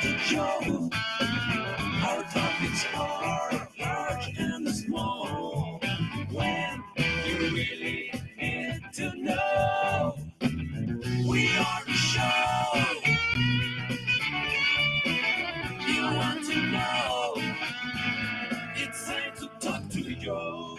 to Joe. Our topics are large and small. When you really need to know, we are the show. You want to know? It's time to talk to Joe.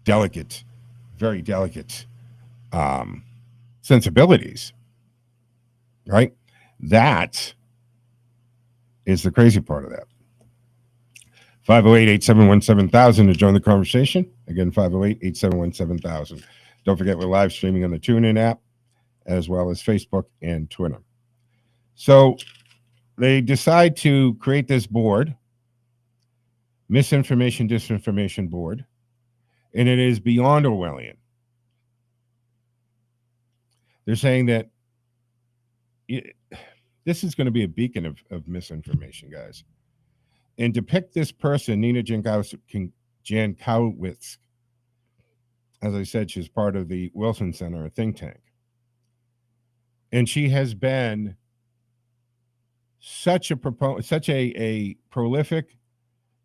Delicate, very delicate sensibilities, right? That is the crazy part of that. 508-871-7000 to join the conversation. Again, 508-871-7000. Don't forget, we're live streaming on the TuneIn app as well as Facebook and Twitter. So they decide to create this board, misinformation, disinformation board, and it is beyond Orwellian. They're saying that this is going to be a beacon of misinformation, guys. And to pick this person, Nina Jankowicz, as I said, she's part of the Wilson Center, a think tank. And she has been such a prolific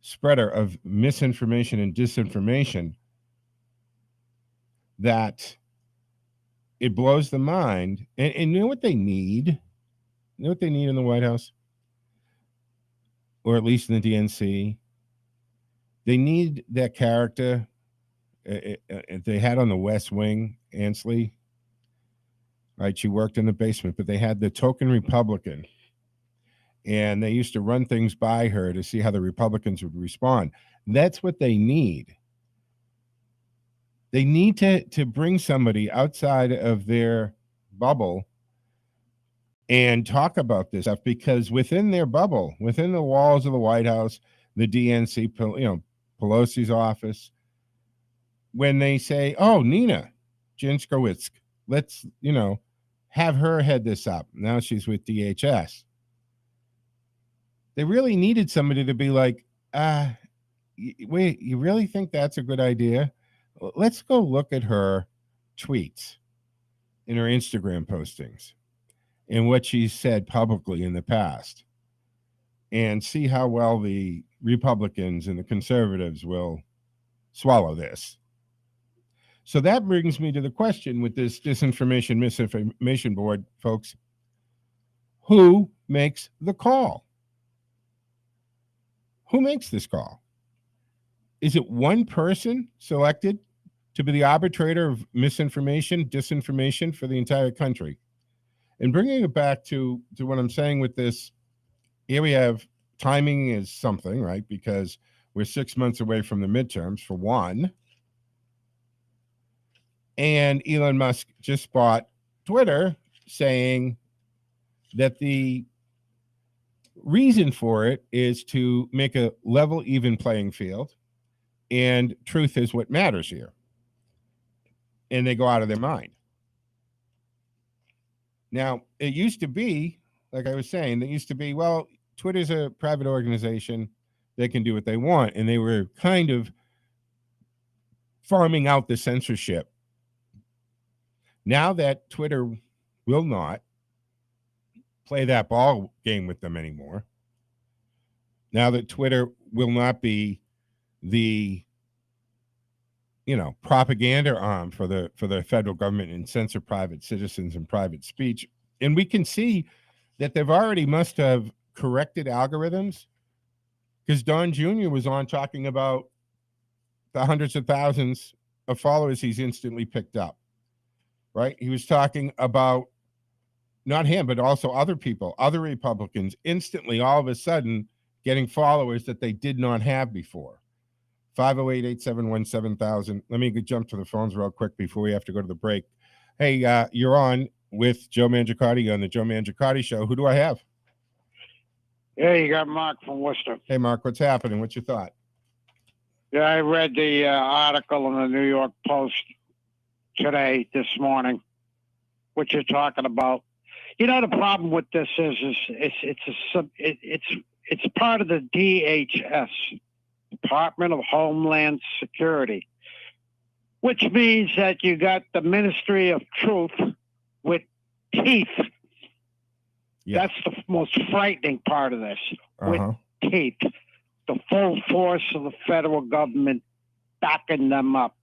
spreader of misinformation and disinformation that it blows the mind. And you know what they need? You know what they need in the White House? Or at least in the DNC? They need that character they had on the West Wing, Ansley. Right, she worked in the basement, but they had the token Republican, and they used to run things by her to see how the Republicans would respond. That's what they need. They need to bring somebody outside of their bubble and talk about this stuff, because within their bubble, within the walls of the White House, the DNC, Pelosi's office, when they say, "Oh, Nina Jankowicz, let's have her head this up." Now she's with DHS. They really needed somebody to be like, wait, you really think that's a good idea? Let's go look at her tweets and her Instagram postings and what she's said publicly in the past, and see how well the Republicans and the conservatives will swallow this. So that brings me to the question with this disinformation, misinformation board, folks. Who makes the call? Who makes this call? Is it one person selected to be the arbitrator of misinformation, disinformation for the entire country? And bringing it back to what I'm saying with this, here we have timing is something, right? Because we're 6 months away from the midterms, for one. And Elon Musk just bought Twitter, saying that the reason for it is to make a level, even playing field, and truth is what matters here. And they go out of their mind. Now, it used to be, like I was saying, it used to be, well, Twitter's a private organization. They can do what they want. And they were kind of farming out the censorship. Now that Twitter will not play that ball game with them anymore, now that Twitter will not be the propaganda arm for the federal government and censor private citizens and private speech. And we can see that they've already must have corrected algorithms, because Don Jr. was on talking about the hundreds of thousands of followers he's instantly picked up, right? He was talking about not him, but also other people, other Republicans, instantly all of a sudden getting followers that they did not have before. 508-871-7000. Let me jump to the phones real quick before we have to go to the break. Hey, you're on with Joe Mangiacotti on the Joe Mangiacotti Show. Who do I have? Yeah, you got Mark from Worcester. Hey, Mark, what's happening? What's your thought? Yeah, I read the article in the New York Post this morning, what you're talking about. You know, the problem with this is it's part of the DHS, Department of Homeland Security, which means that you got the Ministry of Truth with teeth. Yeah. That's the most frightening part of this, with teeth. The full force of the federal government backing them up.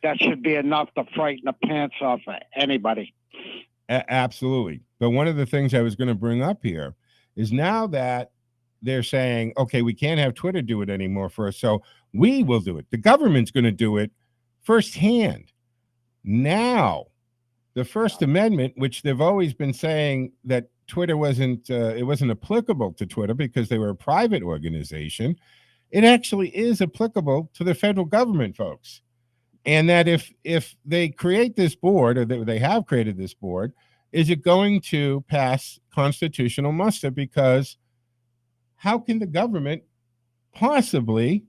That should be enough to frighten the pants off of anybody. Absolutely. But one of the things I was going to bring up here is now that they're saying, okay, we can't have Twitter do it anymore for us, so we will do it. The government's going to do it firsthand. Now, the First Amendment, which they've always been saying that Twitter wasn't applicable to Twitter because they were a private organization, it actually is applicable to the federal government, folks. And that if they create this board, or they have created this board, is it going to pass constitutional muster? Because how can the government possibly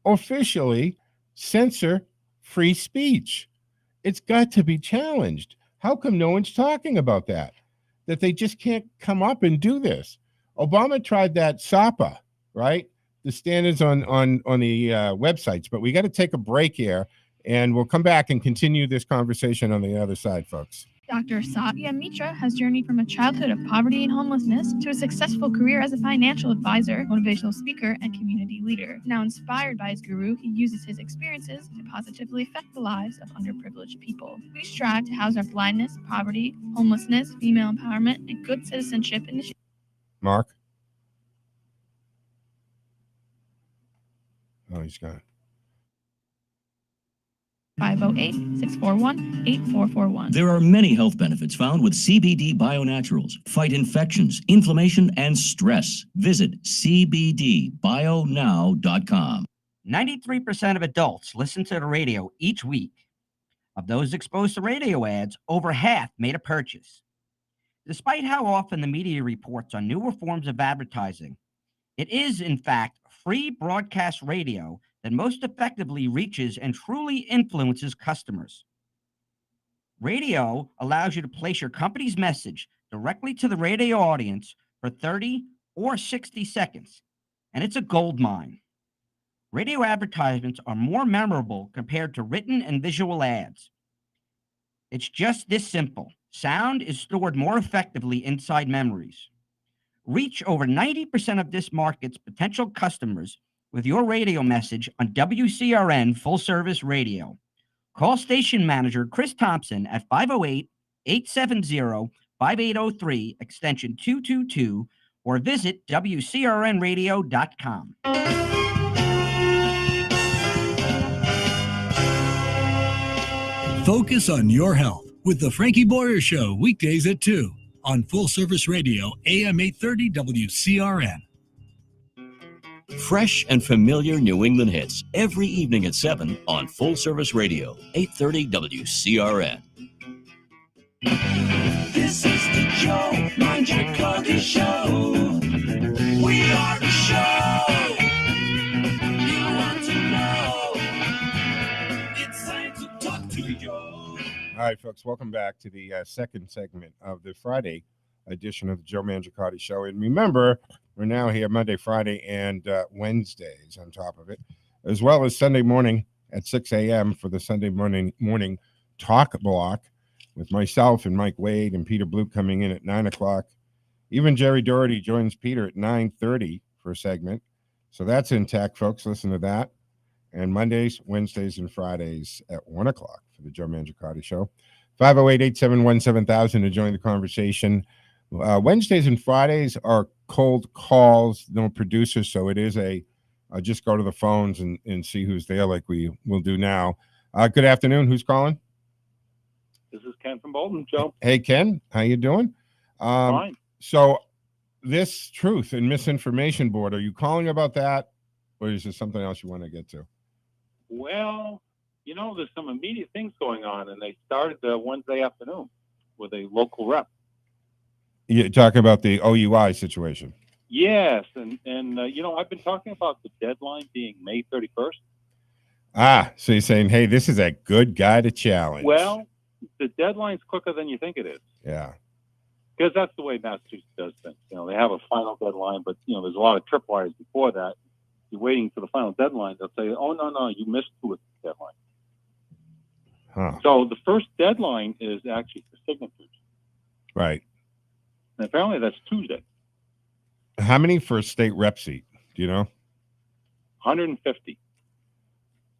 officially censor free speech? It's got to be challenged. How come no one's talking about that? That they just can't come up and do this. Obama tried that SAPA, right? The standards on the websites. But we got to take a break here, and we'll come back and continue this conversation on the other side, folks. Dr. Satya Mitra has journeyed from a childhood of poverty and homelessness to a successful career as a financial advisor, motivational speaker, and community leader. Now inspired by his guru, he uses his experiences to positively affect the lives of underprivileged people. We strive to house our blindness, poverty, homelessness, female empowerment, and good citizenship initiatives. Mark? Oh, he's gone. 508-641-8441. There are many health benefits found with CBD Bionaturals. Fight infections, inflammation, and stress. Visit cbdbionow.com. 93% of adults listen to the radio each week. Of those exposed to radio ads, over half made a purchase. Despite how often the media reports on newer forms of advertising, it is, in fact, free broadcast radio that most effectively reaches and truly influences customers. Radio allows you to place your company's message directly to the radio audience for 30 or 60 seconds, and it's a gold mine. Radio advertisements are more memorable compared to written and visual ads. It's just this simple. Sound is stored more effectively inside memories. Reach over 90% of this market's potential customers with your radio message on WCRN Full Service Radio. Call station manager Chris Thompson at 508-870-5803, extension 222, or visit WCRNradio.com. Focus on your health with the Frankie Boyer Show, weekdays at 2 on Full Service Radio, AM 830 WCRN. Fresh and familiar New England hits every evening at 7 on Full Service Radio, 830 WCRN. This is the Joe Mangiacotti Show. to Joe. All right, folks, welcome back to the second segment of the Friday edition of the Joe Mangiacotti Show. And remember, we're now here Monday, Friday, and Wednesdays on top of it, as well as Sunday morning at 6 a.m. for the Sunday morning talk block with myself and Mike Wade and Peter Blue coming in at 9 o'clock. Even Jerry Doherty joins Peter at 9:30 for a segment. So that's intact, folks. Listen to that. And Mondays, Wednesdays, and Fridays at 1 o'clock for the Joe Mangiacotti Show. 508-871-7000 to join the conversation. Wednesdays and Fridays are cold calls, no producers, so it is just go to the phones and see who's there like we will do now. Good afternoon. Who's calling? This is Ken from Bolton, Joe. Hey, Ken. How you doing? Fine. So this Truth and Misinformation Board, are you calling about that, or is there something else you want to get to? Well, there's some immediate things going on, and they started Wednesday afternoon with a local rep. You're talking about the OUI situation. Yes, and I've been talking about the deadline being May 31st. So you're saying, hey, this is a good guy to challenge. Well, the deadline's quicker than you think it is. Yeah. Because that's the way Massachusetts does things. They have a final deadline, but, there's a lot of tripwires before that. You're waiting for the final deadline. They'll say, oh, no, you missed the deadline. Huh. So the first deadline is actually for signatures. Right. And apparently that's Tuesday. How many for a state rep seat? Do you know? 150.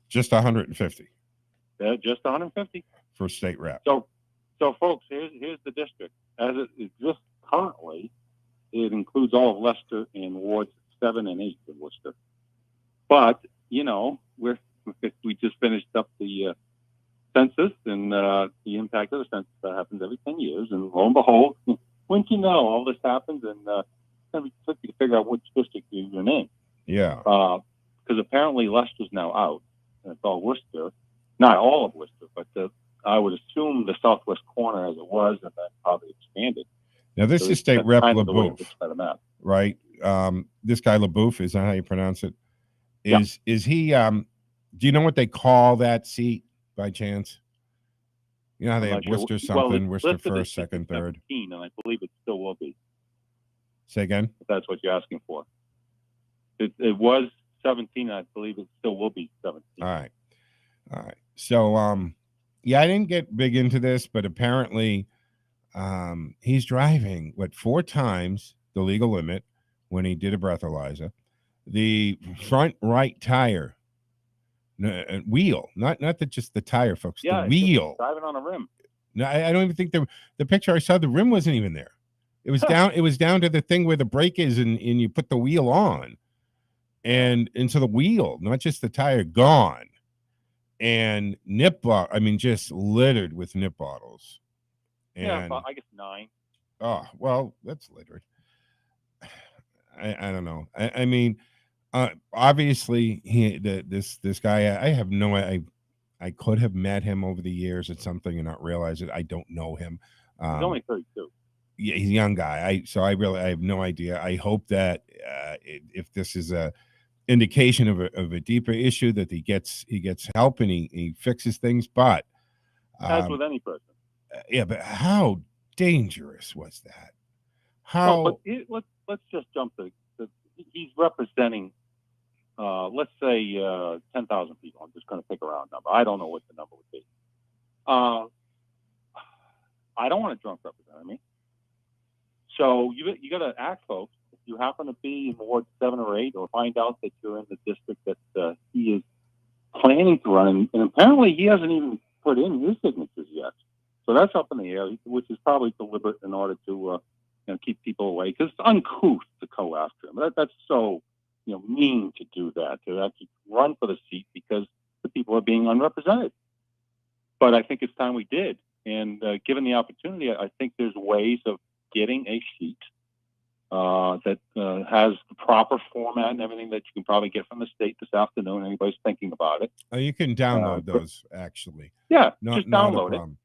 Just 150 Just 150. for state rep. So folks, here's the district. As it exists currently, it includes all of Leicester and wards 7 and 8 of Worcester. But, we just finished up the census and the impact of the census that happens every 10 years. And lo and behold, once all this happens, and it's going to be tricky to figure out which district you're in. Yeah. Because apparently Leicester's now out, and it's all Worcester. Not all of Worcester, but I would assume the southwest corner as it was, and then probably expanded. Now, this So is State that's Rep kind of the way it LaBouffe, looks by the map. right? This guy LaBouffe, is that how you pronounce it? Yeah. Is he, do you know what they call that seat by chance? You know how they I'm have not sure. Worcester something, Well, Worcester listed as first, second, third. 17, and I believe it still will be, Say again? if that's what you're asking for. It was 17, and I believe it still will be 17. All right. So, yeah, I didn't get big into this, but apparently he's driving, 4 times the legal limit when he did a breathalyzer. The front right tire, wheel, not just the tire, folks, Yeah, the it's just wheel. driving on a rim. No, I don't even think the picture I saw, the rim wasn't even there. It was down. It was down to the thing where the brake is, and you put the wheel on, and into the wheel, not just the tire, gone. And just littered with nip bottles. And, Yeah, I guess 9. Oh, well, that's littered. I don't know. Obviously, this guy, I have no idea. I could have met him over the years at something and not realize it. I don't know him. He's only 32. Yeah, he's a young guy. I have no idea. I hope that if this is a indication of a deeper issue, that he gets help and he fixes things. But As with any person. yeah, but how dangerous was that? How? Let's just jump to he's representing, let's say 10,000 people. I'm just going to pick a round number. I don't know what the number would be. I don't want a drunk representing me. So you got to act, folks. If you happen to be in Ward 7 or 8, or find out that you're in the district that he is planning to run, and apparently he hasn't even put in his signatures yet. So that's up in the air, which is probably deliberate in order to keep people away, because it's uncouth to go after him. That's so mean to do that, to actually run for the seat because the people are being unrepresented. But I think it's time we did. And given the opportunity, I think there's ways of getting a sheet that has the proper format and everything that you can probably get from the state this afternoon. Anybody's thinking about it. Oh, you can download those, actually. Yeah, Not, just not a download it. problem.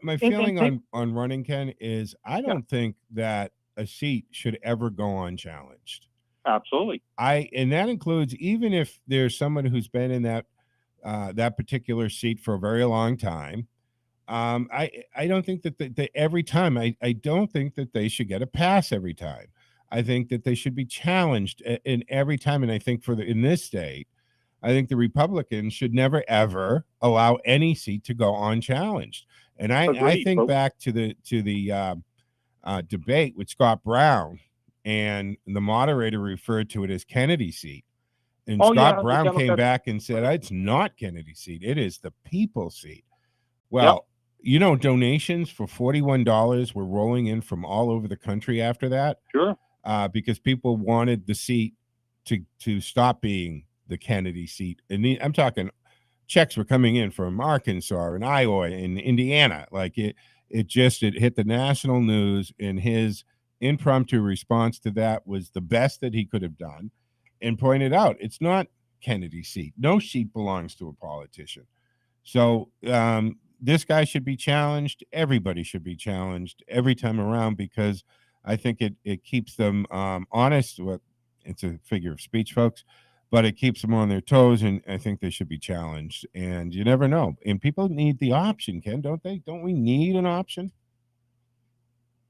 My feeling on running, Ken, is I don't think that a seat should ever go unchallenged. Absolutely. And that includes, even if there's someone who's been in that that particular seat for a very long time. I don't think that every time I don't think that they should get a pass every time. I think that they should be challenged in every time. And I think in this state, I think the Republicans should never ever allow any seat to go unchallenged. And I Agreed, think folks. back to the debate with Scott Brown, and the moderator referred to it as Kennedy's seat. And Oh, yeah, Scott the Brown came Democrats- back and said, it's not Kennedy's seat. It is the people's seat. Well, you know, donations for $41 were rolling in from all over the country after that. Sure. Because people wanted the seat to stop being the Kennedy seat. And I'm talking checks were coming in from Arkansas and Iowa and Indiana. Like it hit the national news, and his impromptu response to that was the best that he could have done, and pointed out it's not Kennedy's seat. No seat belongs to a politician. So this guy should be challenged. Everybody should be challenged every time around, because I think it keeps them honest. Well, it's a figure of speech, folks, but it keeps them on their toes, and I think they should be challenged. And you never know. And people need the option, Ken, don't they? Don't we need an option?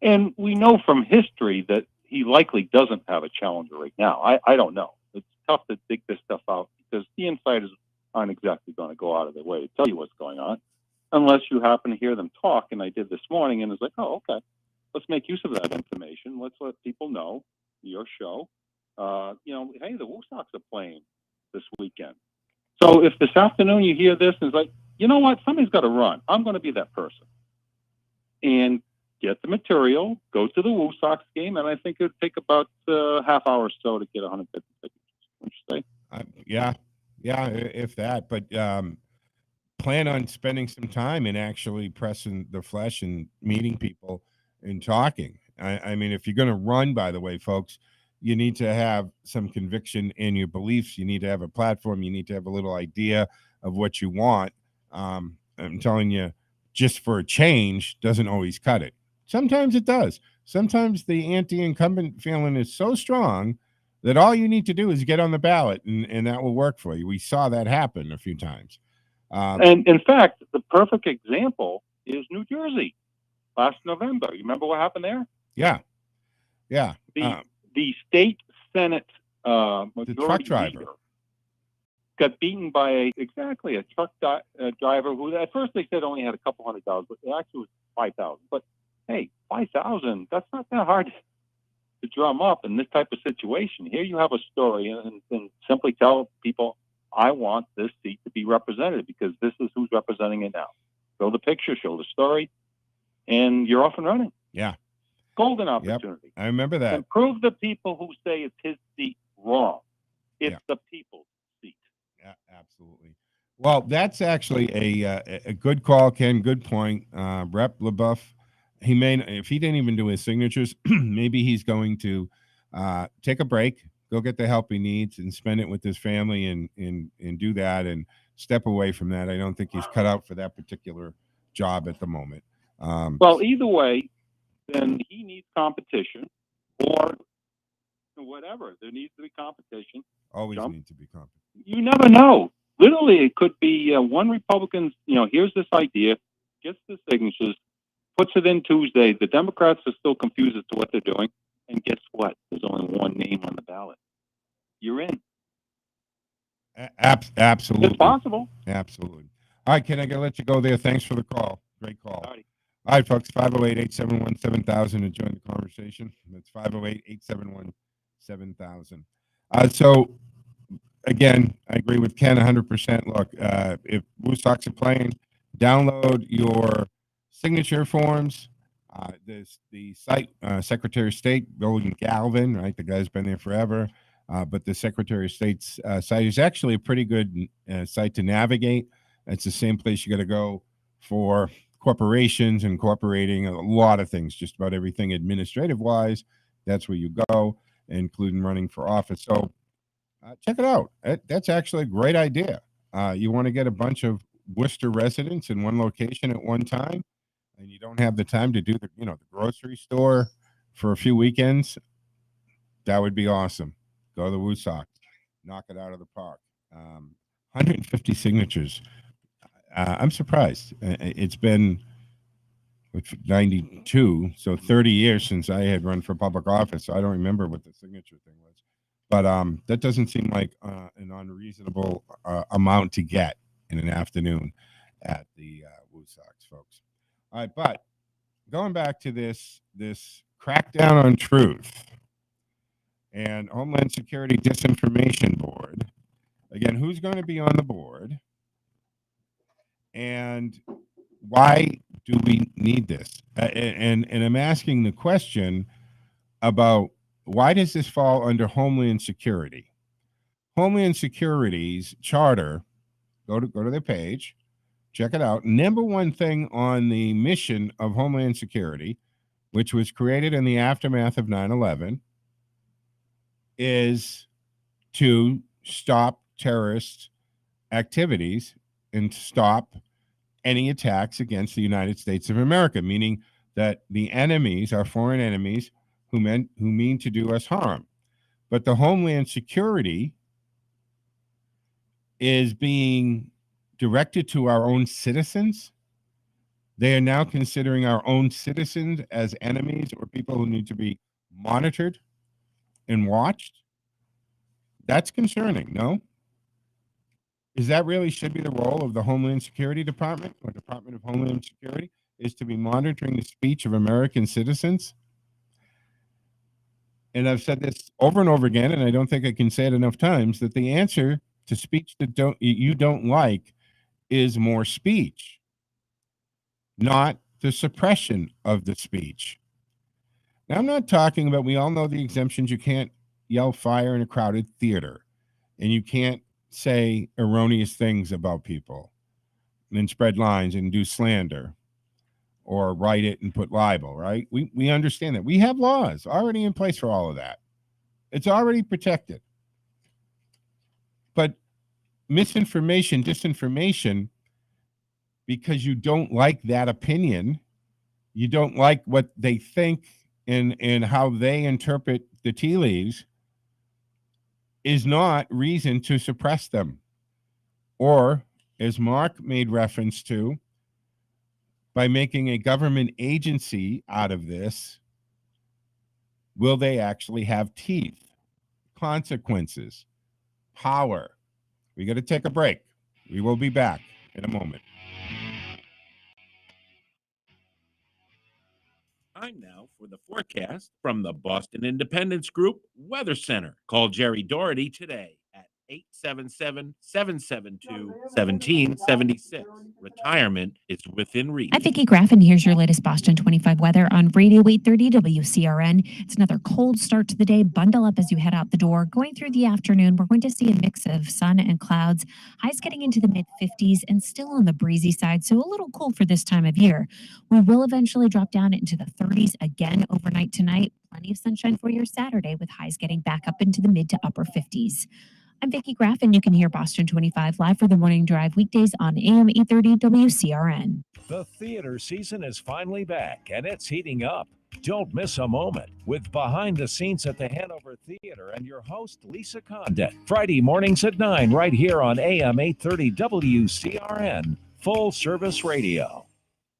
And we know from history that he likely doesn't have a challenger right now. I don't know. It's tough to dig this stuff out because the insiders aren't exactly going to go out of their way to tell you what's going on, unless you happen to hear them talk. And I did this morning, and it's like, oh, okay, let's make use of that information. Let's let people know your show. Hey, the Woo Sox are playing this weekend. So if this afternoon you hear this and it's like, you know what, somebody's got to run. I'm going to be that person. And get the material, go to the Woo Sox game, and I think it would take about half hour or so to get 150 tickets. What you say? Yeah, if that. But plan on spending some time and actually pressing the flesh and meeting people and talking. I mean, if you're going to run, by the way, folks, you need to have some conviction in your beliefs. You need to have a platform. You need to have a little idea of what you want. I'm telling you, just for a change doesn't always cut it. Sometimes it does. Sometimes the anti-incumbent feeling is so strong that all you need to do is get on the ballot, and that will work for you. We saw that happen a few times. And in fact, the perfect example is New Jersey last November. You remember what happened there? Yeah. The state Senate The truck driver leader got beaten by a truck driver who at first they said only had a couple $100, but it actually was 5,000. But hey, 5,000, that's not that hard to drum up in this type of situation. Here you have a story and simply tell people, I want this seat to be represented because this is who's representing it now. Show the picture, show the story, and you're off and running. Yeah. Golden opportunity. Yep. I remember that. And prove the people who say it's his seat wrong. It's the people's seat. Yeah, absolutely. Well, that's actually a good call, Ken. Good point. Rep. LaBeouf, he may, if he didn't even do his signatures, maybe he's going to take a break, go get the help he needs, and spend it with his family and do that and step away from that. I don't think he's cut out for that particular job at the moment. Well, either way, then he needs competition or whatever. There needs to be competition. Always need to be competition. You never know. Literally, it could be one Republican, here's this idea, gets the signatures, puts it in Tuesday. The Democrats are still confused as to what they're doing. And guess what? There's only one name on the ballot. You're in. Absolutely. It's possible. Absolutely. All right, Ken, I got to let you go there. Thanks for the call. Great call. All right, folks, 508-871-7000 to join the conversation. That's 508-871-7000. So, again, I agree with Ken 100%. Look, if Blue Sox are playing, download your signature forms. The site, Secretary of State, Golden Galvin, right? The guy's been there forever. But the Secretary of State's site is actually a pretty good site to navigate. It's the same place you got to go for corporations, incorporating a lot of things, just about everything administrative wise. That's where you go, including running for office. So check it out. That's actually a great idea. You want to get a bunch of Worcester residents in one location at one time, and you don't have the time to do the grocery store for a few weekends. That would be awesome. Go to the Woo Sox, knock it out of the park. 150 signatures. I'm surprised. It's been 92, so 30 years since I had run for public office. So I don't remember what the signature thing was. But that doesn't seem like an unreasonable amount to get in an afternoon at the Woosocks, folks. All right, but going back to this crackdown on truth and Homeland Security Disinformation Board. Again, who's going to be on the board? And why do we need this? And I'm asking the question about why does this fall under Homeland Security? Homeland Security's charter, go to their page, check it out. Number one thing on the mission of Homeland Security, which was created in the aftermath of 9/11, is to stop terrorist activities and stop any attacks against the United States of America, meaning that the enemies, our foreign enemies, who mean to do us harm. But the Homeland Security is being directed to our own citizens. They are now considering our own citizens as enemies or people who need to be monitored and watched. That's concerning, no? Is that really should be the role of the Homeland Security Department or Department of Homeland Security, is to be monitoring the speech of American citizens? And I've said this over and over again, and I don't think I can say it enough times, that the answer to speech that you don't like is more speech, not the suppression of the speech. Now, I'm not talking about, we all know the exemptions. You can't yell fire in a crowded theater, and you can't say erroneous things about people and spread lines and do slander or write it and put libel, right? We understand that. We have laws already in place for all of that. It's already protected. But misinformation, disinformation, because you don't like that opinion, you don't like what they think and how they interpret the tea leaves, is not reason to suppress them. Or, as Mark made reference to, by making a government agency out of this, will they actually have teeth, consequences, power? We got to take a break. We will be back in a moment. Time now for the forecast from the Boston Independence Group Weather Center. Call Jerry Doherty today at 877-772-1776. Retirement is within reach. I'm Vicki Graffin. Here's your latest Boston 25 weather on Radio 830 WCRN. It's another cold start to the day. Bundle up as you head out the door. Going through the afternoon, we're going to see a mix of sun and clouds. Highs getting into the mid-50s and still on the breezy side, so a little cool for this time of year. We will eventually drop down into the 30s again overnight tonight. Plenty of sunshine for your Saturday with highs getting back up into the mid to upper 50s. I'm Vicki Graffin. You can hear Boston 25 live for the morning drive weekdays on AM 830 WCRN. The theater season is finally back, and it's heating up. Don't miss a moment with Behind the Scenes at the Hanover Theater and your host, Lisa Condit. Friday mornings at 9 right here on AM 830 WCRN, Full Service Radio.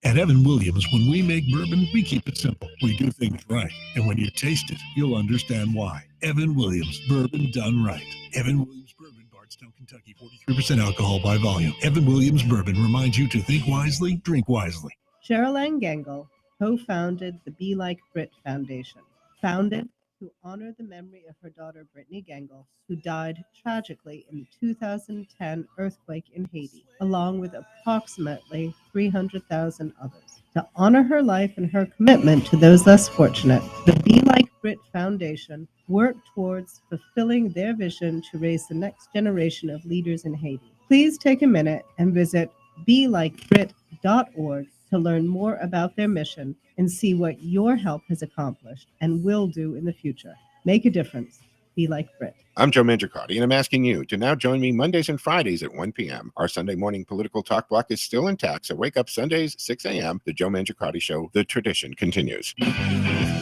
At Evan Williams, when we make bourbon, we keep it simple. We do things right. And when you taste it, you'll understand why. Evan Williams, bourbon done right. Evan Williams Bourbon, Bardstown, Kentucky, 43% alcohol by volume. Evan Williams Bourbon reminds you to think wisely, drink wisely. Cheryl Ann Gangle co-founded the Be Like Brit Foundation, founded to honor the memory of her daughter, Brittany Gangle, who died tragically in the 2010 earthquake in Haiti, along with approximately 300,000 others. To honor her life and her commitment to those less fortunate, the Be Like Brit Foundation worked towards fulfilling their vision to raise the next generation of leaders in Haiti. Please take a minute and visit belikebrit.org to learn more about their mission and see what your help has accomplished and will do in the future. Make a difference. Be like Brit. I'm Joe Mangiacotti, and I'm asking you to now join me Mondays and Fridays at 1 p.m. Our Sunday morning political talk block is still intact, so wake up Sundays, 6 a.m. The Joe Mangiacotti Show. The tradition continues.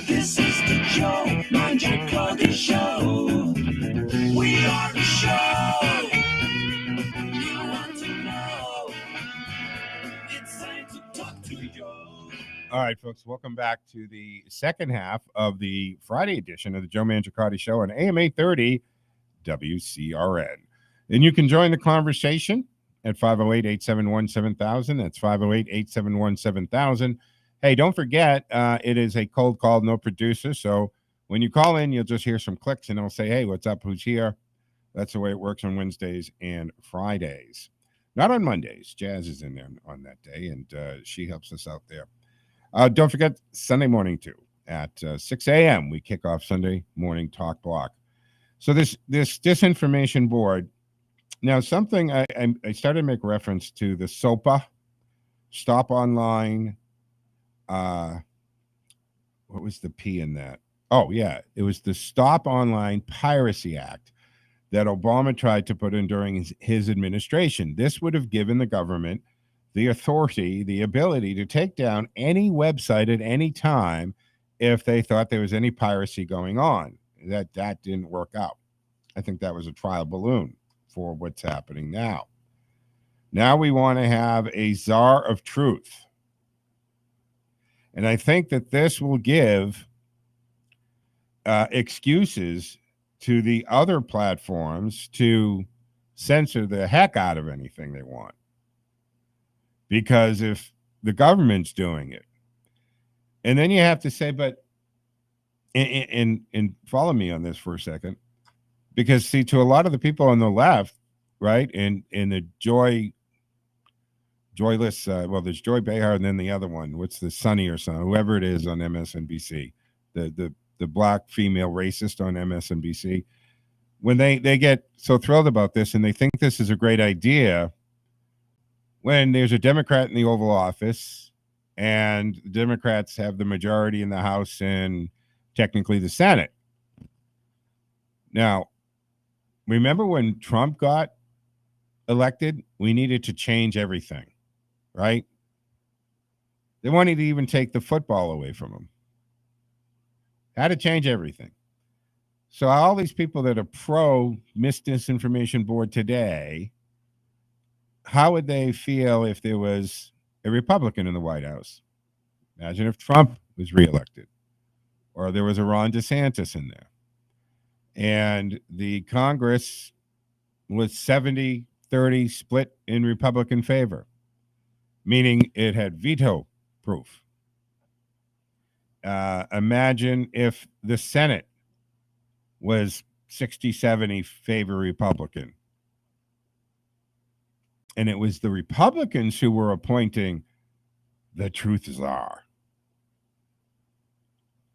This is the Joe Mangiacotti Show. We are the show. talk to you. All right, folks, welcome back to the second half of the Friday edition of the Joe Mangiacotti Show on AM 830 WCRN. And you can join the conversation at 508-871-7000. That's 508-871-7000. Hey, don't forget, it is a cold call, no producer. So when you call in, you'll just hear some clicks and it'll say, hey, what's up? Who's here? That's the way it works on Wednesdays and Fridays. Not on Mondays. Jazz is in there on that day, and she helps us out there. Don't forget, Sunday morning, too, at 6 a.m., we kick off Sunday morning talk block. So this disinformation board, now something I started to make reference to the SOPA, Stop Online, what was the P in that? Oh, yeah, it was the Stop Online Piracy Act that Obama tried to put in during his administration. This would have given the government the authority, the ability to take down any website at any time if they thought there was any piracy going on. That didn't work out. I think that was a trial balloon for what's happening now. Now we want to have a czar of truth. And I think that this will give excuses to the other platforms to censor the heck out of anything they want. Because if the government's doing it, and then you have to say, but, and follow me on this for a second, because see, to a lot of the people on the left, right, in the joyless, well, there's Joy Behar and then the other one, what's the Sunny or son, whoever it is on MSNBC, the black female racist on MSNBC, when they get so thrilled about this and they think this is a great idea, when there's a Democrat in the Oval Office and the Democrats have the majority in the House and technically the Senate. Now, remember when Trump got elected, we needed to change everything, right? They wanted to even take the football away from him. Had to change everything. So all these people that are pro misinformation board today, how would they feel if there was a Republican in the White House? Imagine if Trump was reelected or there was a Ron DeSantis in there. And the Congress was 70-30 split in Republican favor, meaning it had veto proof. Imagine if the Senate was 60-70 favor Republican. And it was the Republicans who were appointing the truth czar.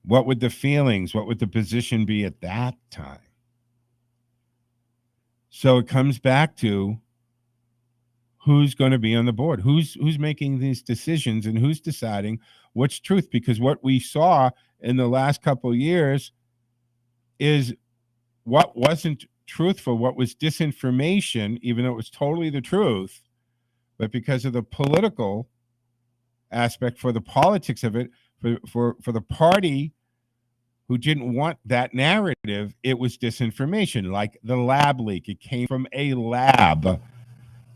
What would the feelings, what would the position be at that time? So it comes back to who's going to be on the board, who's making these decisions and who's deciding what's truth. Because what we saw in the last couple of years is what wasn't truthful, what was disinformation, even though it was totally the truth, but because of the political aspect, for the politics of it, for the party who didn't want that narrative, it was disinformation, like the lab leak. It came from a lab,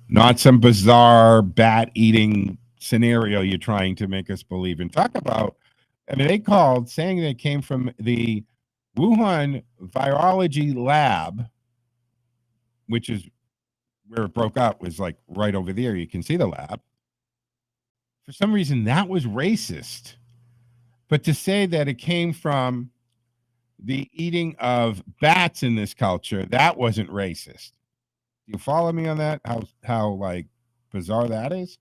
not some bizarre bat-eating scenario you're trying to make us believe in. Talk about, I mean, they called saying they came from the Wuhan virology lab, which is where it broke out, was like right over there. You can see the lab. For some reason, that was racist. But to say that it came from the eating of bats in this culture, that wasn't racist. You follow me on that? How like bizarre that is?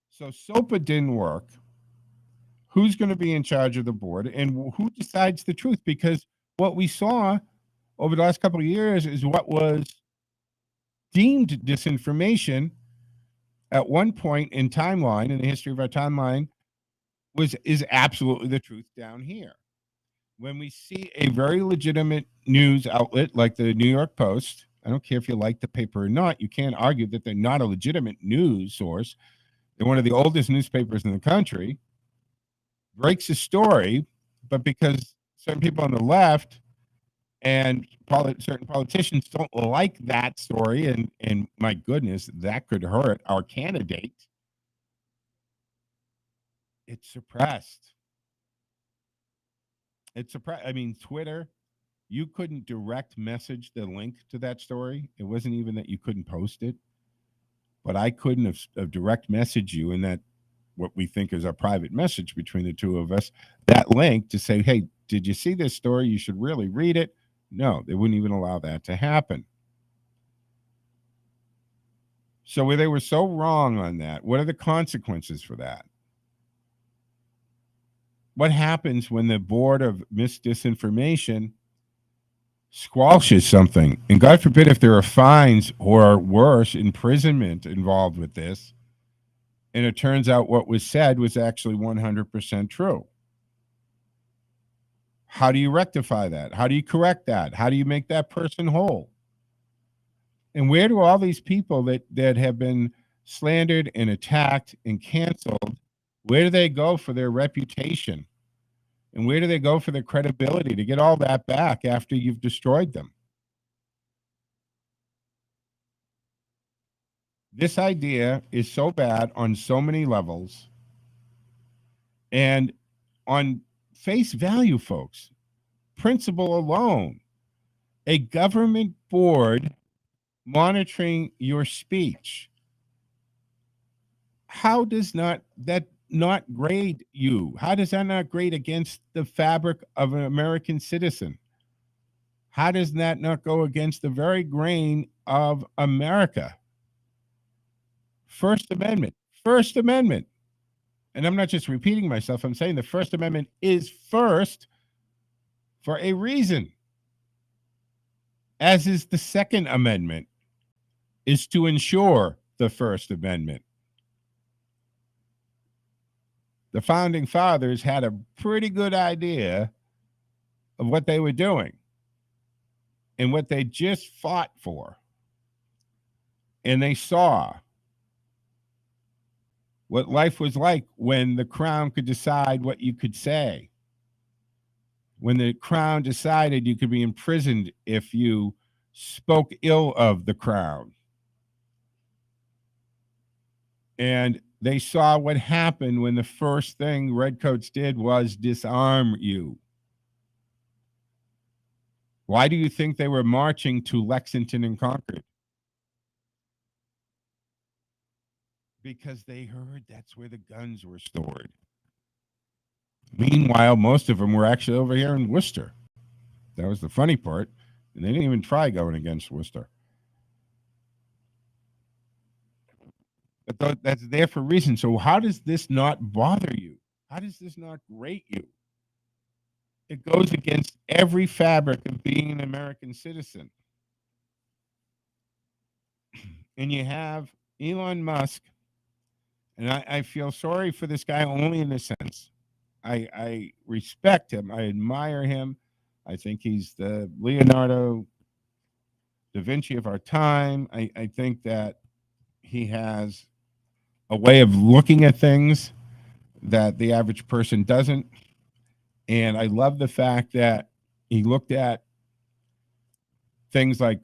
So SOPA didn't work. Who's going to be in charge of the board and who decides the truth? Because what we saw over the last couple of years is what was deemed disinformation at one point in timeline, in the history of our timeline, is absolutely the truth down here. When we see a very legitimate news outlet like the New York Post, I don't care if you like the paper or not, you can't argue that they're not a legitimate news source. They're one of the oldest newspapers in the country, breaks a story, but because certain people on the left and certain politicians don't like that story, and my goodness, that could hurt our candidate, It's suppressed. It's suppressed. I mean, Twitter, you couldn't direct message the link to that story. It wasn't even that you couldn't post it, but I couldn't have direct messaged you in that what we think is a private message between the two of us, that link to say, hey, did you see this story? You should really read it. No, they wouldn't even allow that to happen. So where they were so wrong on that, what are the consequences for that? What happens when the board of disinformation squelches something? And God forbid if there are fines or worse, imprisonment involved with this, and it turns out what was said was actually 100% true. How do you rectify that? How do you correct that? How do you make that person whole? And where do all these people that have been slandered and attacked and canceled, where do they go for their reputation? And where do they go for their credibility to get all that back after you've destroyed them? This idea is so bad on so many levels. And on face value, folks, principle alone, a government board monitoring your speech, how does that not grade you? How does that not grade against the fabric of an American citizen? How does that not go against the very grain of America? First Amendment. And I'm not just repeating myself, I'm saying the First Amendment is first for a reason, as is the Second Amendment, is to ensure the First Amendment. The founding fathers had a pretty good idea of what they were doing and what they just fought for. And they saw what life was like when the crown could decide what you could say, when the crown decided you could be imprisoned if you spoke ill of the crown. And they saw what happened when the first thing redcoats did was disarm you. Why do you think they were marching to Lexington and Concord? Because they heard that's where the guns were stored. Meanwhile, most of them were actually over here in Worcester. That was the funny part. And they didn't even try going against Worcester. But that's there for a reason. So how does this not bother you? How does this not grate you? It goes against every fabric of being an American citizen. And you have Elon Musk, and I feel sorry for this guy only in a sense. I respect him. I admire him. I think he's the Leonardo da Vinci of our time. I think that he has a way of looking at things that the average person doesn't. And I love the fact that he looked at things like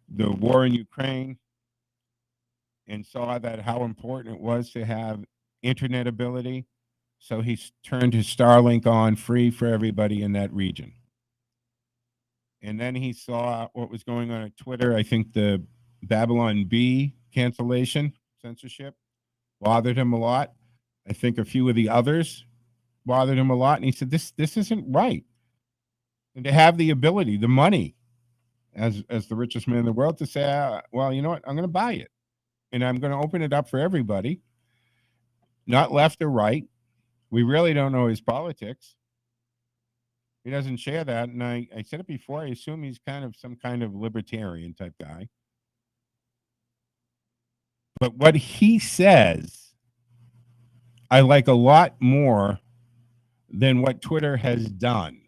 the war in Ukraine and saw that how important it was to have internet ability. So he turned his Starlink on free for everybody in that region. And then he saw what was going on at Twitter. I think the Babylon Bee cancellation, censorship, bothered him a lot. I think a few of the others bothered him a lot. And he said, this isn't right. And to have the ability, the money, as the richest man in the world, to say, well, you know what, I'm going to buy it. And I'm going to open it up for everybody, not left or right. We really don't know his politics. He doesn't share that. And I said it before, I assume he's kind of some kind of libertarian type guy. But what he says, I like a lot more than what Twitter has done.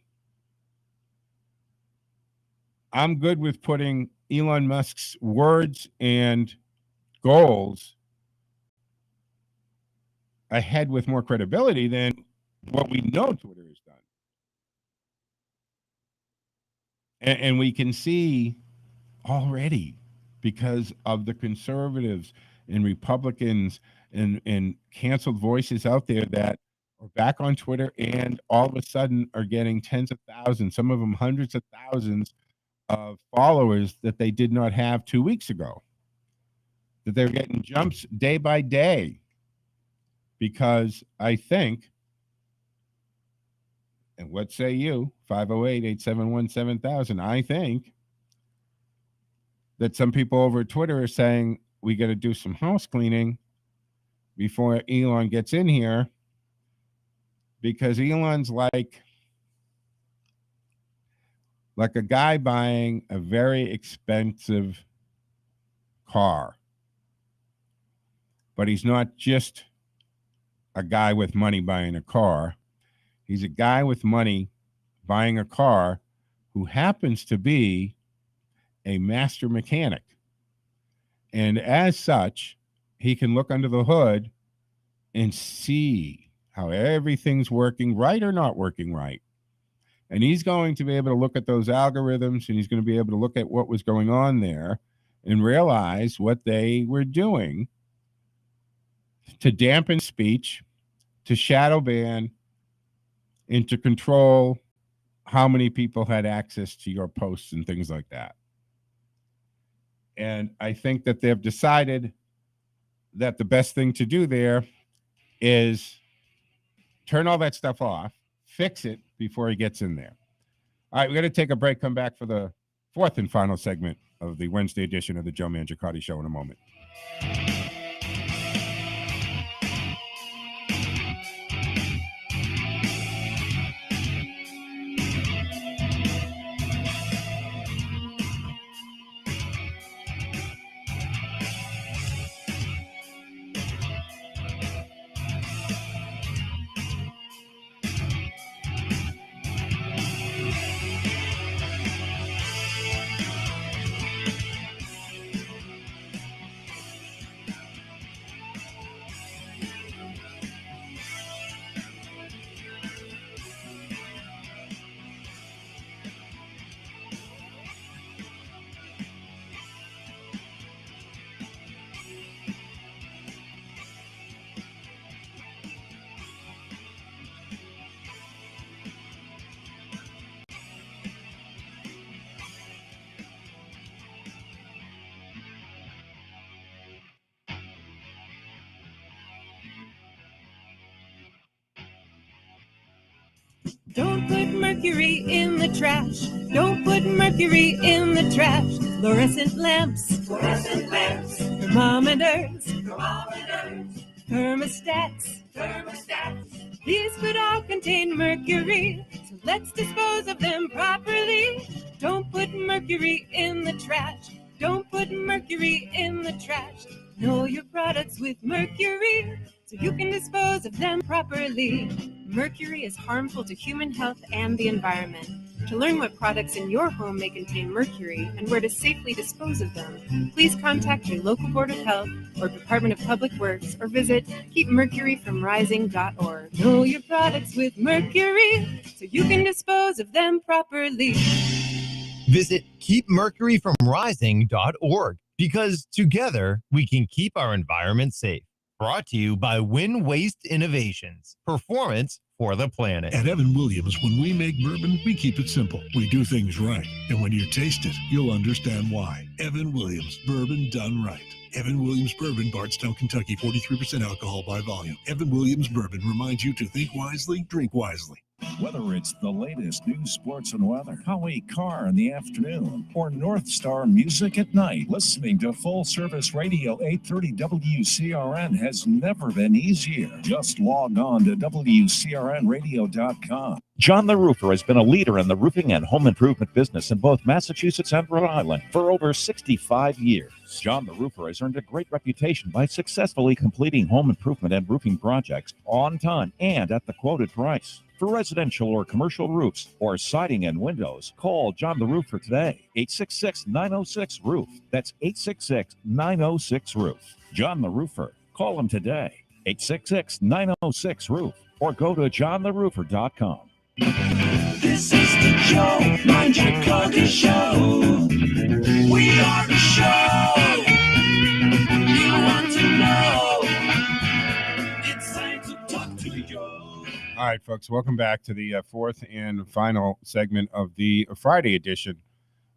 I'm good with putting Elon Musk's words and goals ahead with more credibility than what we know Twitter has done. And we can see already, because of the conservatives and Republicans and canceled voices out there, that or back on Twitter, and all of a sudden are getting tens of thousands, some of them hundreds of thousands of followers that they did not have 2 weeks ago. That they're getting jumps day by day. Because I think, and what say you, 508-871-7000, I think that some people over at Twitter are saying we got to do some house cleaning before Elon gets in here, because Elon's like a guy buying a very expensive car. But he's not just a guy with money buying a car. He's a guy with money buying a car who happens to be a master mechanic. And as such, he can look under the hood and see how everything's working right or not working right. And he's going to be able to look at those algorithms, and he's going to be able to look at what was going on there and realize what they were doing to dampen speech, to shadow ban, and to control how many people had access to your posts and things like that. And I think that they've decided that the best thing to do there is turn all that stuff off, fix it before he gets in there. All right, we're going to take a break, come back for the fourth and final segment of the Wednesday edition of the Joe Mangiacotti Show in a moment. Don't put mercury in the trash. Don't put mercury in the trash. Fluorescent lamps. Fluorescent lamps. Thermometers. Thermometers. Thermostats. Thermostats. These could all contain mercury, so let's dispose of them properly. Don't put mercury in the trash. Don't put mercury in the trash. Know your products with mercury, so you can dispose of them properly. Mercury is harmful to human health and the environment. To learn what products in your home may contain mercury and where to safely dispose of them, please contact your local Board of Health or Department of Public Works or visit keepmercuryfromrising.org. Know your products with mercury, so you can dispose of them properly. Visit keepmercuryfromrising.org, because together we can keep our environment safe. Brought to you by Win Waste Innovations. Performance for the planet. At Evan Williams, when we make bourbon, we keep it simple. We do things right. And when you taste it, you'll understand why. Evan Williams, bourbon done right. Evan Williams Bourbon, Bardstown, Kentucky, 43% alcohol by volume. Evan Williams Bourbon reminds you to think wisely, drink wisely. Whether it's the latest news, sports, and weather, Howie Carr in the afternoon, or North Star music at night, listening to Full Service Radio 830 WCRN has never been easier. Just log on to WCRNradio.com. John the Roofer has been a leader in the roofing and home improvement business in both Massachusetts and Rhode Island for over 65 years. John the Roofer has earned a great reputation by successfully completing home improvement and roofing projects on time and at the quoted price. For residential or commercial roofs or siding and windows, call John the Roofer today, 866-906-ROOF. That's 866-906-ROOF. John the Roofer. Call him today, 866-906-ROOF, or go to johntheRoofer.com. This is the Joe Mangiacotti Show. We are the show you want to know. It's time to talk to Joe. All right, folks, welcome back to the fourth and final segment of the Friday edition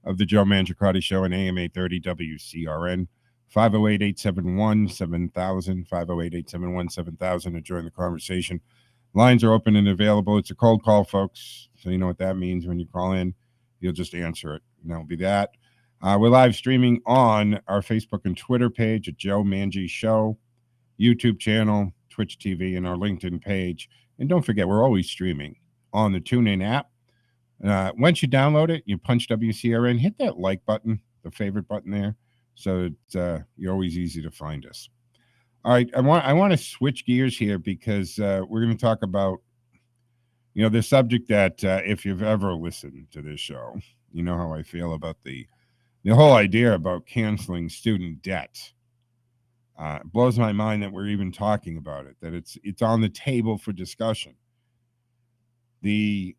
of the Joe Mangiacotti Show on AM 830 WCRN. 508-871-7000, 508-871-7000 to join the conversation. Lines are open and available. It's a cold call, folks, so you know what that means. When you call in, you'll just answer it, and that'll be that. We're live streaming on our Facebook and Twitter page at Joe Mangi Show, YouTube channel, Twitch TV, and our LinkedIn page. And don't forget, we're always streaming on the TuneIn app. Once you download it, you punch WCRN, hit that like button, the favorite button there, so you're always easy to find us. All right, I want to switch gears here because we're going to talk about, the subject that if you've ever listened to this show, you know how I feel about the whole idea about canceling student debt. It blows my mind that we're even talking about it, that it's on the table for discussion. The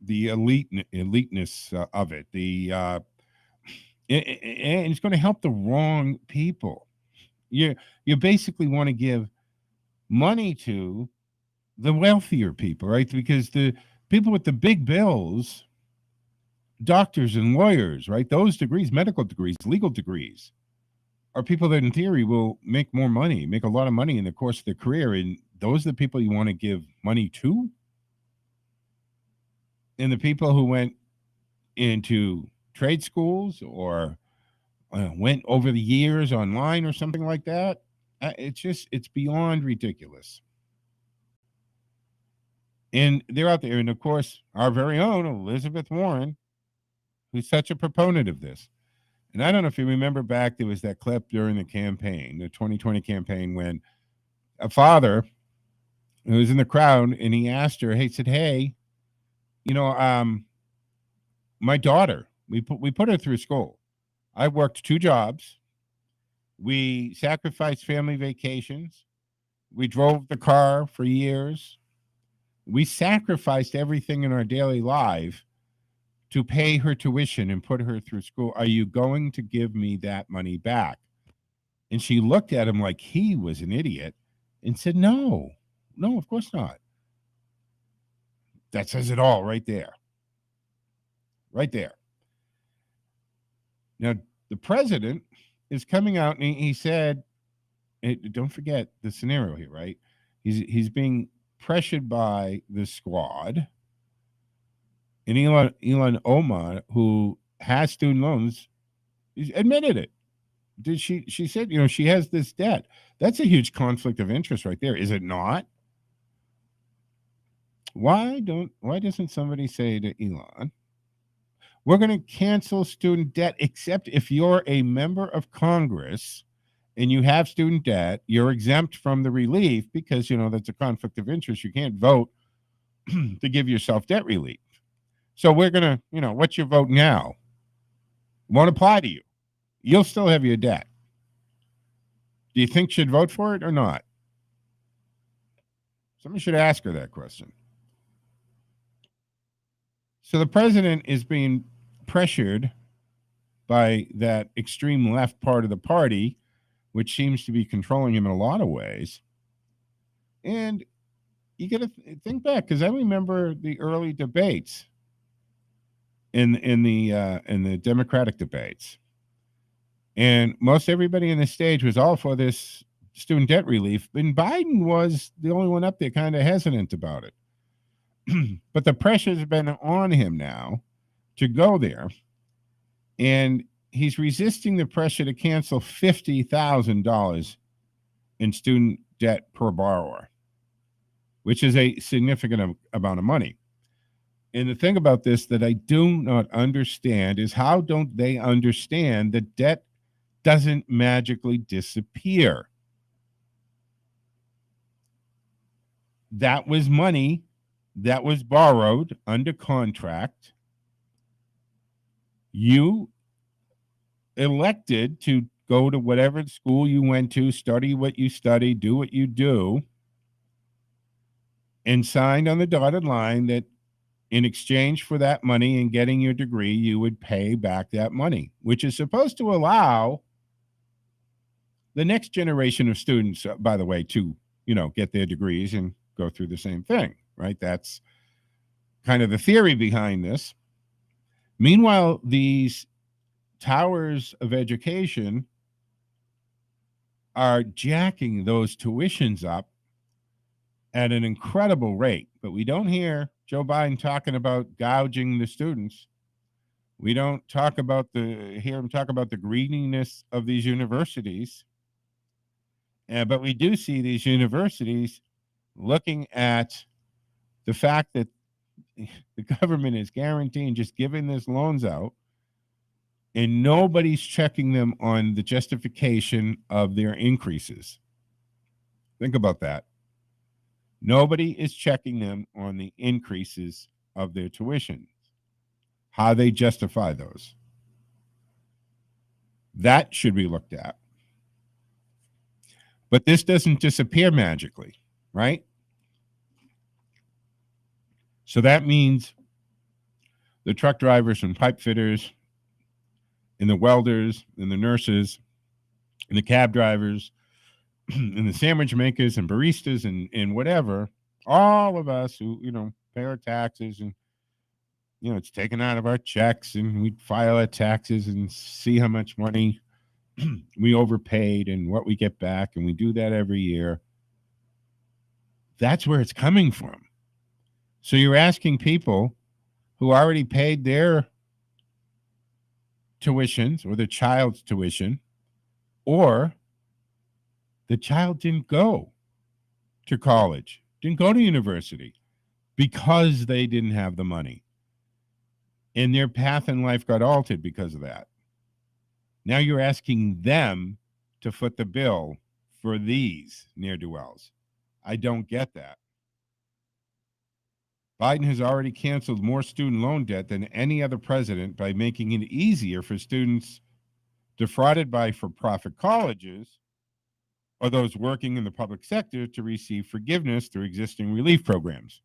eliteness of it, and it's going to help the wrong people. You basically want to give money to the wealthier people, right? Because the people with the big bills, doctors and lawyers, right? Those degrees, medical degrees, legal degrees, are people that in theory will make more money, make a lot of money in the course of their career. And those are the people you want to give money to. And the people who went into trade schools or went over the years online or something like that, it's beyond ridiculous. And they're out there. And of course, our very own Elizabeth Warren, who's such a proponent of this. And I don't know if you remember back, there was that clip during the campaign, the 2020 campaign, when a father who was in the crowd and he asked her, he said, hey, my daughter, we put her through school. I worked 2 jobs. We sacrificed family vacations. We drove the car for years. We sacrificed everything in our daily life to pay her tuition and put her through school. Are you going to give me that money back? And she looked at him like he was an idiot and said, no, of course not. That says it all right there. Right there. Now, the president is coming out and he said, don't forget the scenario here, right? He's being pressured by the squad. And Elon Omar, who has student loans, admitted it. She said, she has this debt. That's a huge conflict of interest right there, is it not? Why doesn't somebody say to Elon, we're going to cancel student debt, except if you're a member of Congress and you have student debt, you're exempt from the relief because, that's a conflict of interest. You can't vote to give yourself debt relief. So we're going to, what's your vote now? Won't apply to you. You'll still have your debt. Do you think she'd vote for it or not? Somebody should ask her that question. So the president is being pressured by that extreme left part of the party, which seems to be controlling him in a lot of ways. And you got to think back, because I remember the early debates in the Democratic debates, and most everybody in the stage was all for this student debt relief, and Biden was the only one up there kind of hesitant about it. But the pressure's been on him now to go there, and he's resisting the pressure to cancel $50,000 in student debt per borrower, which is a significant amount of money. And the thing about this that I do not understand is, how don't they understand that debt doesn't magically disappear? That was money that was borrowed under contract. You elected to go to whatever school you went to, study what you study, do what you do, and signed on the dotted line that in exchange for that money and getting your degree, you would pay back that money, which is supposed to allow the next generation of students, by the way, to, get their degrees and go through the same thing, right? That's kind of the theory behind this. Meanwhile, these towers of education are jacking those tuitions up at an incredible rate. But we don't hear Joe Biden talking about gouging the students. We don't hear him talk about the greediness of these universities. But we do see these universities looking at the fact that the government is guaranteeing just giving these loans out, and nobody's checking them on the justification of their increases. Think about that. Nobody is checking them on the increases of their tuition, how they justify those. That should be looked at. But this doesn't disappear magically, right? So that means the truck drivers and pipe fitters and the welders and the nurses and the cab drivers and the sandwich makers and baristas and whatever, all of us who, pay our taxes and, it's taken out of our checks and we file our taxes and see how much money we overpaid and what we get back. And we do that every year. That's where it's coming from. So you're asking people who already paid their tuitions or the child's tuition, or the child didn't go to college, didn't go to university because they didn't have the money. And their path in life got altered because of that. Now you're asking them to foot the bill for these ne'er-do-wells. I don't get that. Biden has already canceled more student loan debt than any other president by making it easier for students defrauded by for-profit colleges or those working in the public sector to receive forgiveness through existing relief programs.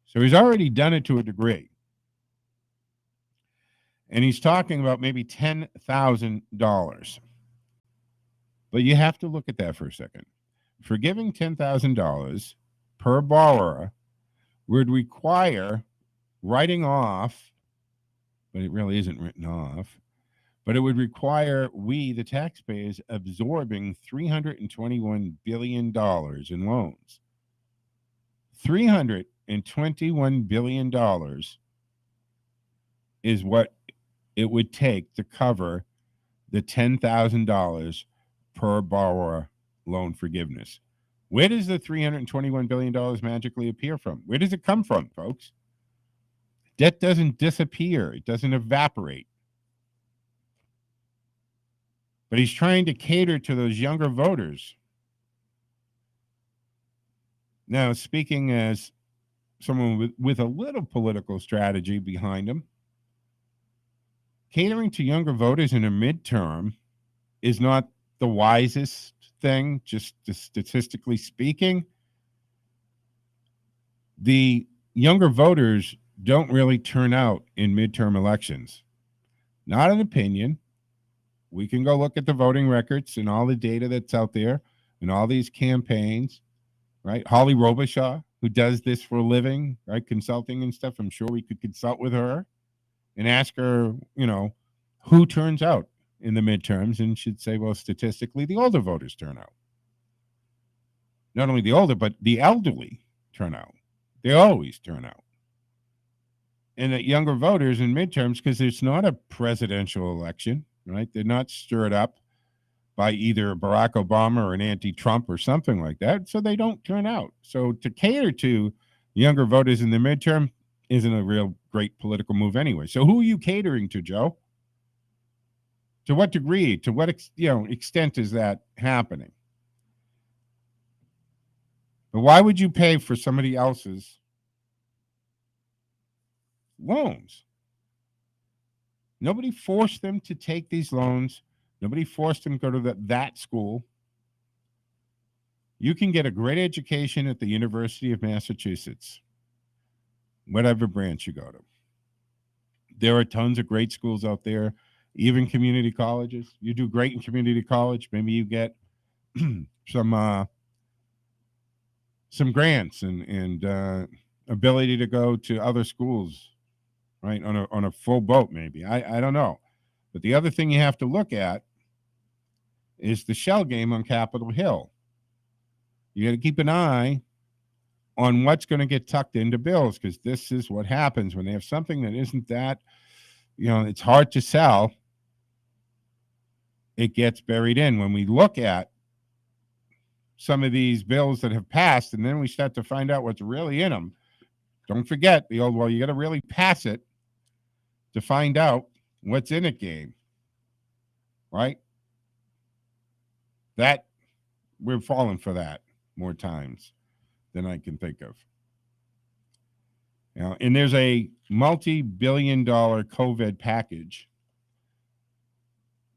So he's already done it to a degree. And he's talking about maybe $10,000. But you have to look at that for a second. Forgiving $10,000 per borrower would require writing off, but it really isn't written off, but it would require we, the taxpayers, absorbing $321 billion in loans. $321 billion is what it would take to cover the $10,000 per borrower loan forgiveness. Where does the $321 billion magically appear from? Where does it come from, folks? Debt doesn't disappear. It doesn't evaporate. But he's trying to cater to those younger voters. Now, speaking as someone with a little political strategy behind him, catering to younger voters in a midterm is not the wisest thing, just statistically speaking. The younger voters don't really turn out in midterm elections. Not an opinion. We can go look at the voting records and all the data that's out there and all these campaigns, right? Holly Robichaud, who does this for a living, right? Consulting and stuff. I'm sure we could consult with her and ask her, who turns out in the midterms, and she'd say, well, statistically, the older voters turn out. Not only the older, but the elderly turn out. They always turn out. And that younger voters in midterms, because it's not a presidential election, right? They're not stirred up by either Barack Obama or an anti-Trump or something like that, so they don't turn out. So to cater to younger voters in the midterm isn't a real great political move anyway. So who are you catering to, Joe? To what degree, to what extent is that happening? But why would you pay for somebody else's loans? Nobody forced them to take these loans. Nobody forced them to go to that school. You can get a great education at the University of Massachusetts, whatever branch you go to. There are tons of great schools out there. Even community colleges. You do great in community college. Maybe you get some some grants and ability to go to other schools, right? On a full boat, maybe. I don't know. But the other thing you have to look at is the shell game on Capitol Hill. You got to keep an eye on what's going to get tucked into bills, because this is what happens when they have something that isn't that, it's hard to sell. It gets buried in. When we look at some of these bills that have passed, and then we start to find out what's really in them, don't forget the old, well, you got to really pass it to find out what's in it game, right? That we're falling for that more times than I can think of. And there's a multi-billion-dollar COVID package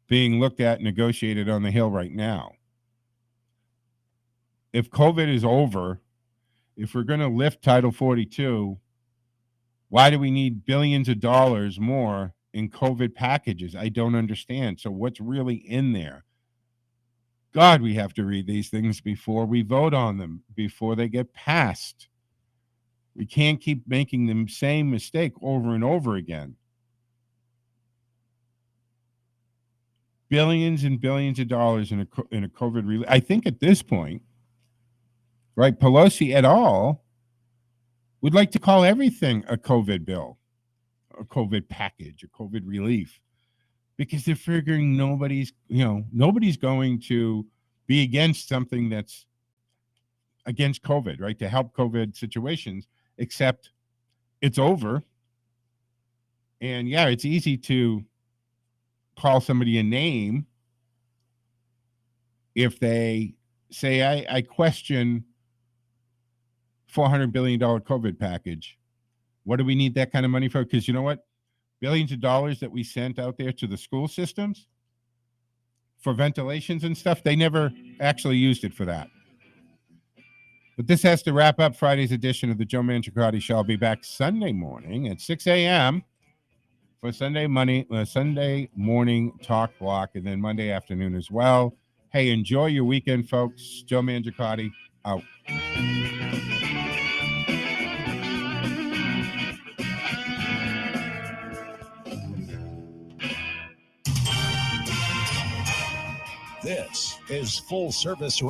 being looked at, negotiated on the Hill right now. If COVID is over, if we're going to lift Title 42, why do we need billions of dollars more in COVID packages? I don't understand. So what's really in there? God, we have to read these things before we vote on them, before they get passed. We can't keep making the same mistake over and over again. Billions and billions of dollars in a COVID relief. I think at this point, right, Pelosi et al. Would like to call everything a COVID bill, a COVID package, a COVID relief, because they're figuring nobody's going to be against something that's against COVID, right, to help COVID situations, except it's over. And yeah, it's easy to call somebody a name if they say, I question $400 billion COVID package. What do we need that kind of money for? Because you know what? Billions of dollars that we sent out there to the school systems for ventilations and stuff, they never actually used it for that. But this has to wrap up Friday's edition of the Joe Mangiacotti Show. I'll be back Sunday morning at 6 a.m. for Sunday morning talk block, and then Monday afternoon as well. Hey, enjoy your weekend, folks. Joe Mangiacotti, out. This is Full Service